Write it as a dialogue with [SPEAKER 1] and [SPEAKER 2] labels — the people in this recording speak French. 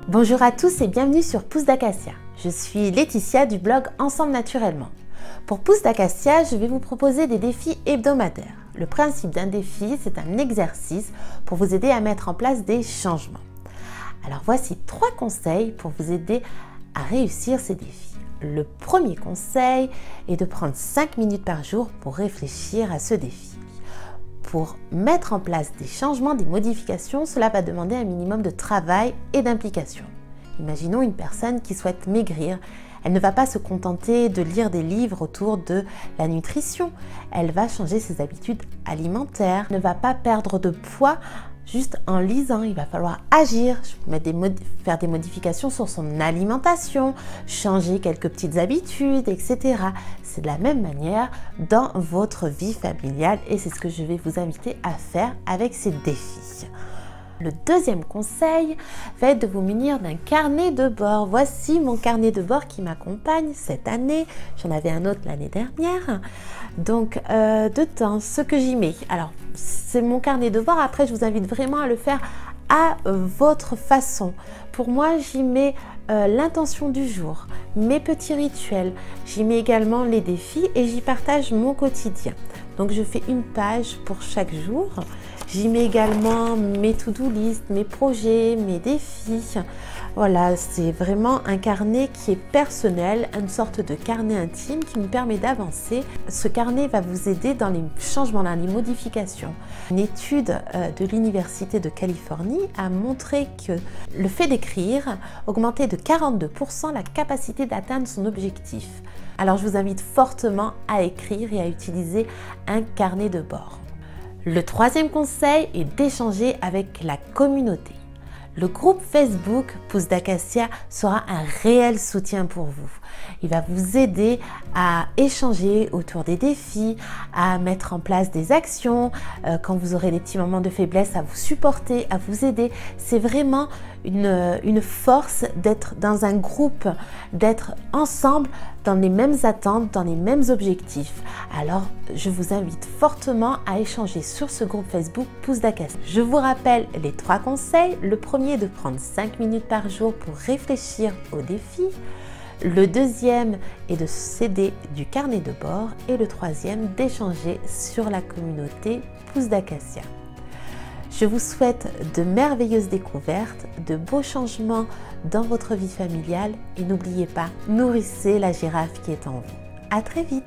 [SPEAKER 1] Bonjour à tous et bienvenue sur Pousse d'Acacia. Je suis Laetitia du blog Ensemble Naturellement. Pour Pousse d'Acacia, je vais vous proposer des défis hebdomadaires. Le principe d'un défi, c'est un exercice pour vous aider à mettre en place des changements. Alors voici 3 conseils pour vous aider à réussir ces défis. Le premier conseil est de prendre 5 minutes par jour pour réfléchir à ce défi. Pour mettre en place des changements, des modifications, cela va demander un minimum de travail et d'implication. Imaginons une personne qui souhaite maigrir. Elle ne va pas se contenter de lire des livres autour de la nutrition. Elle va changer ses habitudes alimentaires, ne va pas perdre de poids juste en lisant. Il va falloir agir, faire des modifications sur son alimentation, changer quelques petites habitudes, etc. C'est de la même manière dans votre vie familiale et c'est ce que je vais vous inviter à faire avec ces défis. Le deuxième conseil va être de vous munir d'un carnet de bord. Voici mon carnet de bord qui m'accompagne cette année. J'en avais un autre l'année dernière. Donc, dedans, ce que j'y mets. Alors, c'est mon carnet de bord. Après, je vous invite vraiment à le faire à votre façon. Pour moi, j'y mets l'intention du jour, mes petits rituels. J'y mets également les défis et j'y partage mon quotidien. Donc, je fais une page pour chaque jour. J'y mets également mes to-do list, mes projets, mes défis. Voilà, c'est vraiment un carnet qui est personnel, une sorte de carnet intime qui me permet d'avancer. Ce carnet va vous aider dans les changements, dans les modifications. Une étude de l'Université de Californie a montré que le fait d'écrire augmentait de 42% la capacité d'atteindre son objectif. Alors je vous invite fortement à écrire et à utiliser un carnet de bord. Le troisième conseil est d'échanger avec la communauté. Le groupe Facebook Pousse d'Acacia sera un réel soutien pour vous. Il va vous aider à échanger autour des défis, à mettre en place des actions, quand vous aurez des petits moments de faiblesse, à vous supporter, à vous aider. C'est vraiment une force d'être dans un groupe, d'être ensemble dans les mêmes attentes, dans les mêmes objectifs. Alors, je vous invite fortement à échanger sur ce groupe Facebook Pousse d'Acacia. Je vous rappelle les 3 conseils. Le premier est de prendre 5 minutes par jour pour réfléchir aux défis. Le deuxième est de s'aider du carnet de bord et le troisième d'échanger sur la communauté Pousse d'Acacia. Je vous souhaite de merveilleuses découvertes, de beaux changements dans votre vie familiale et n'oubliez pas, nourrissez la girafe qui est en vous. À très vite!